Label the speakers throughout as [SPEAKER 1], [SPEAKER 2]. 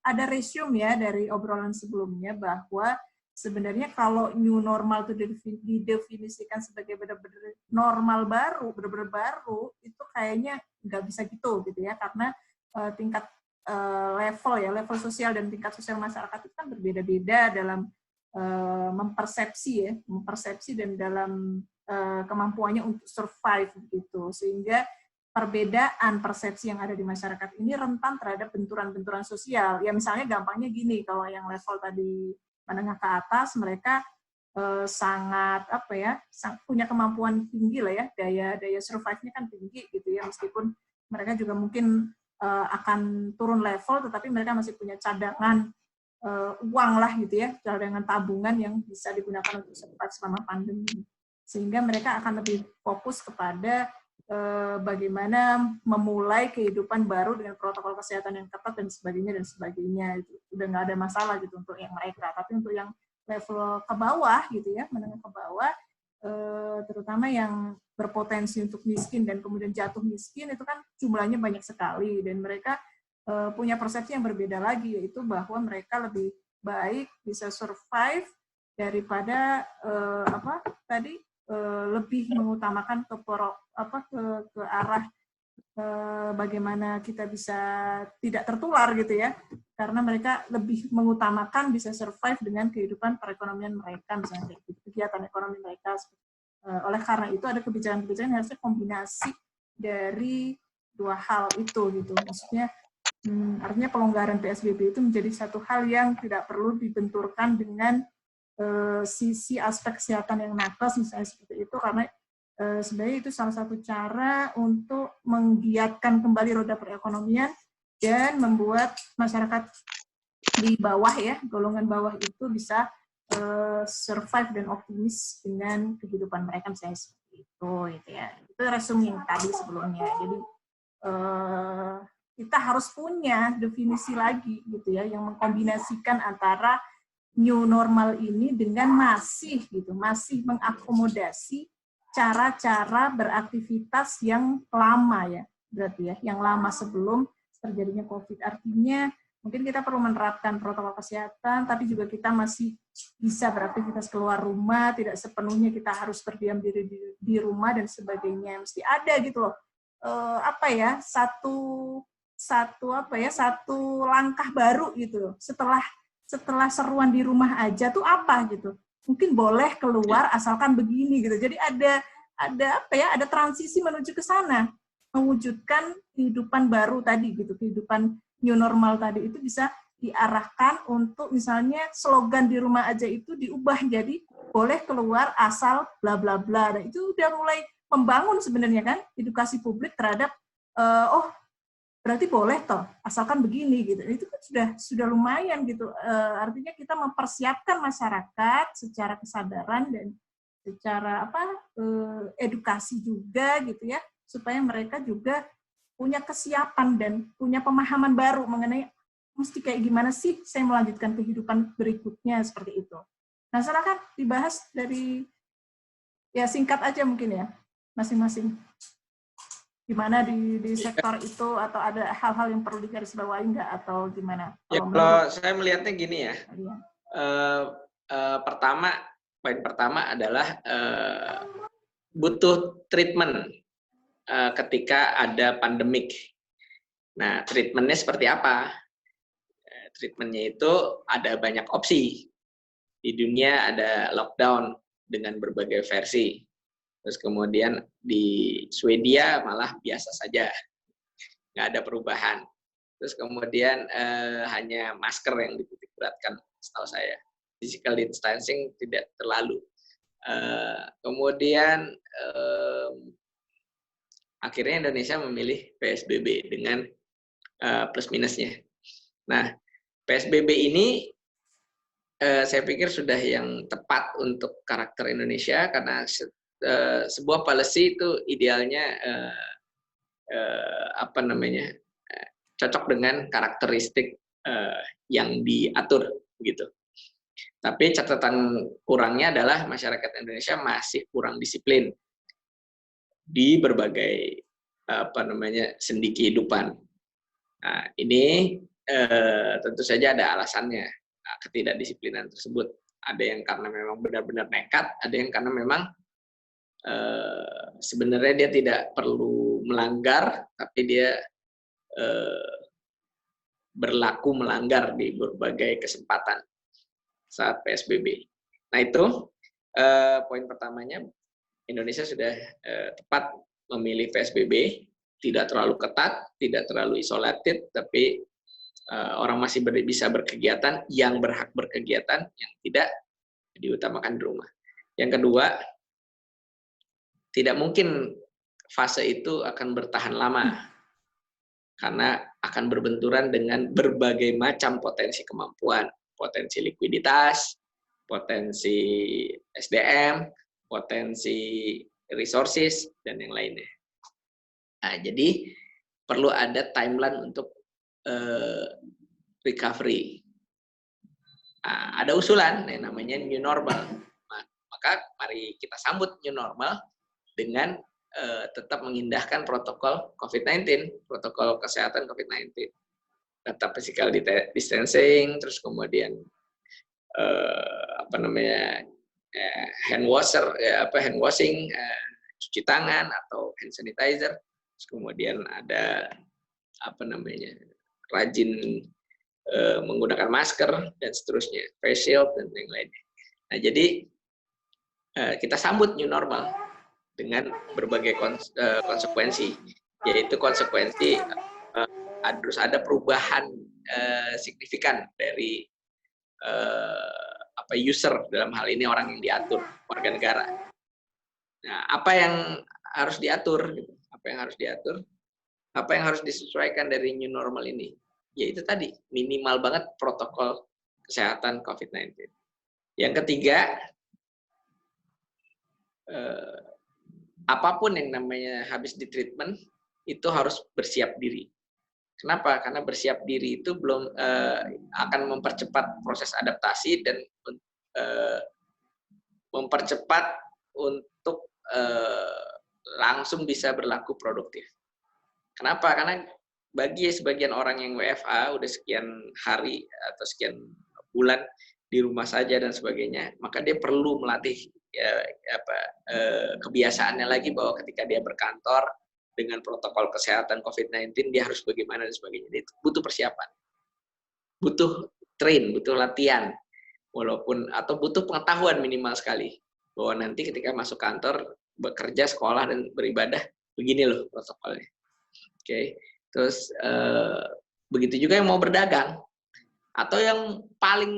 [SPEAKER 1] ada resume ya dari obrolan sebelumnya bahwa sebenarnya kalau new normal itu didefinisikan sebagai benar-benar normal baru, benar-benar baru, itu kayaknya nggak bisa gitu ya, karena tingkat level sosial dan tingkat sosial masyarakat itu kan berbeda-beda dalam mempersepsi dan dalam kemampuannya untuk survive gitu, sehingga perbedaan persepsi yang ada di masyarakat ini rentan terhadap benturan-benturan sosial. Ya misalnya gampangnya gini, kalau yang level tadi menengah ke atas, mereka sangat punya kemampuan tinggi lah ya, daya survive-nya kan tinggi gitu ya, meskipun mereka juga mungkin akan turun level, tetapi mereka masih punya cadangan uang lah gitu ya, cadangan tabungan yang bisa digunakan untuk survive selama pandemi, sehingga mereka akan lebih fokus kepada bagaimana memulai kehidupan baru dengan protokol kesehatan yang ketat dan sebagainya. Itu udah nggak ada masalah gitu untuk yang mereka. Tapi untuk yang level ke bawah gitu ya, menengah ke bawah, terutama yang berpotensi untuk miskin dan kemudian jatuh miskin, itu kan jumlahnya banyak sekali, dan mereka punya persepsi yang berbeda lagi, yaitu bahwa mereka lebih baik bisa survive daripada lebih mengutamakan ke arah bagaimana kita bisa tidak tertular gitu ya, karena mereka lebih mengutamakan bisa survive dengan kehidupan perekonomian mereka, misalnya kegiatan ekonomi mereka. Oleh karena itu ada kebijakan-kebijakan harusnya kombinasi dari dua hal itu gitu, maksudnya artinya pelonggaran PSBB itu menjadi satu hal yang tidak perlu dibenturkan dengan sisi aspek kesehatan yang nakes misalnya seperti itu, karena sebenarnya itu salah satu cara untuk menggiatkan kembali roda perekonomian dan membuat masyarakat di bawah ya, golongan bawah itu bisa survive dan optimis dengan kehidupan mereka misalnya seperti itu gitu ya. Itu resume yang tadi sebelumnya. Jadi kita harus punya definisi lagi gitu ya, yang mengkombinasikan antara new normal ini dengan masih mengakomodasi cara-cara beraktivitas yang lama ya, berarti ya, yang lama sebelum terjadinya COVID. Artinya mungkin kita perlu menerapkan protokol kesehatan, tapi juga kita masih bisa beraktivitas keluar rumah, tidak sepenuhnya kita harus berdiam diri di rumah dan sebagainya. Mesti ada gitu loh, satu langkah baru gitu loh, setelah seruan di rumah aja tuh apa gitu, mungkin boleh keluar asalkan begini gitu. Jadi ada transisi menuju ke sana, mewujudkan kehidupan baru tadi gitu, kehidupan new normal tadi itu bisa diarahkan untuk misalnya slogan di rumah aja itu diubah jadi boleh keluar asal bla bla bla. Dan itu udah mulai membangun sebenarnya kan edukasi publik terhadap berarti boleh toh, asalkan begini gitu. Itu kan sudah lumayan gitu. Artinya kita mempersiapkan masyarakat secara kesadaran dan secara edukasi juga gitu ya, supaya mereka juga punya kesiapan dan punya pemahaman baru mengenai mesti kayak gimana sih saya melanjutkan kehidupan berikutnya seperti itu. Nah, silakan dibahas dari ya singkat aja mungkin ya masing-masing. Gimana di sektor itu, atau ada hal-hal yang perlu digarisbawahi nggak, atau gimana?
[SPEAKER 2] Kalau saya melihatnya gini ya, poin pertama adalah butuh treatment ketika ada pandemik. Nah, treatmentnya seperti apa? Treatmentnya itu ada banyak opsi. Di dunia ada lockdown dengan berbagai versi. Terus kemudian di Swedia malah biasa saja, nggak ada perubahan. Terus kemudian hanya masker yang dititik beratkan, setahu saya. Physical distancing tidak terlalu. Kemudian akhirnya Indonesia memilih PSBB dengan plus minusnya. Nah, PSBB ini saya pikir sudah yang tepat untuk karakter Indonesia, karena sebuah policy itu idealnya cocok dengan karakteristik yang diatur begitu. Tapi catatan kurangnya adalah masyarakat Indonesia masih kurang disiplin di berbagai sendi kehidupan. Nah, ini tentu saja ada alasannya ketidakdisiplinan tersebut. Ada yang karena memang benar-benar nekat, ada yang karena memang sebenarnya dia tidak perlu melanggar, tapi dia berlaku melanggar di berbagai kesempatan saat PSBB. Nah itu poin pertamanya, Indonesia sudah tepat memilih PSBB, tidak terlalu ketat, tidak terlalu isolated, tapi orang masih bisa berkegiatan, yang berhak berkegiatan, yang tidak diutamakan di rumah. Yang kedua, tidak mungkin fase itu akan bertahan lama, karena akan berbenturan dengan berbagai macam potensi kemampuan, potensi likuiditas, potensi SDM, potensi resources, dan yang lainnya. Nah, jadi perlu ada timeline untuk recovery. Nah, ada usulan yang namanya new normal. Maka mari kita sambut new normal dengan tetap mengindahkan protokol COVID-19, protokol kesehatan COVID-19. Tetap physical distancing, terus kemudian hand washing, cuci tangan atau hand sanitizer, terus kemudian ada rajin menggunakan masker dan seterusnya, face shield dan yang lainnya. Nah, jadi kita sambut new normal dengan berbagai konsekuensi, yaitu konsekuensi harus ada perubahan signifikan dari user, dalam hal ini orang yang diatur, warga negara. Nah, apa yang harus diatur? Apa yang harus diatur? Apa yang harus disesuaikan dari new normal ini? Yaitu tadi, minimal banget protokol kesehatan COVID-19. Yang ketiga, apapun yang namanya habis di treatment, itu harus bersiap diri. Kenapa? Karena bersiap diri itu belum akan mempercepat proses adaptasi dan mempercepat untuk langsung bisa berlaku produktif. Kenapa? Karena bagi sebagian orang yang WFA udah sekian hari atau sekian bulan di rumah saja dan sebagainya, maka dia perlu melatih kebiasaannya lagi bahwa ketika dia berkantor dengan protokol kesehatan COVID-19 dia harus bagaimana dan sebagainya. Dia butuh persiapan, butuh train, butuh latihan, atau butuh pengetahuan minimal sekali bahwa nanti ketika masuk kantor, bekerja, sekolah dan beribadah, begini loh protokolnya. Oke. Terus begitu juga yang mau berdagang, atau yang paling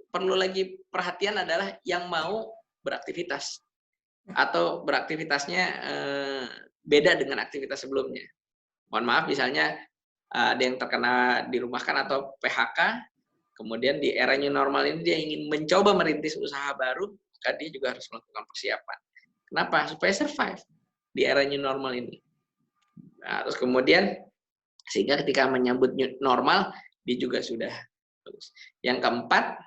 [SPEAKER 2] perlu lagi perhatian adalah yang mau beraktivitas atau beraktivitasnya beda dengan aktivitas sebelumnya. Mohon maaf, misalnya ada yang terkena dirumahkan atau PHK, kemudian di era new normal ini dia ingin mencoba merintis usaha baru, maka dia juga harus melakukan persiapan. Kenapa? Supaya survive di era new normal ini. Nah, terus kemudian sehingga ketika menyambut new normal, dia juga sudah bagus. Yang keempat,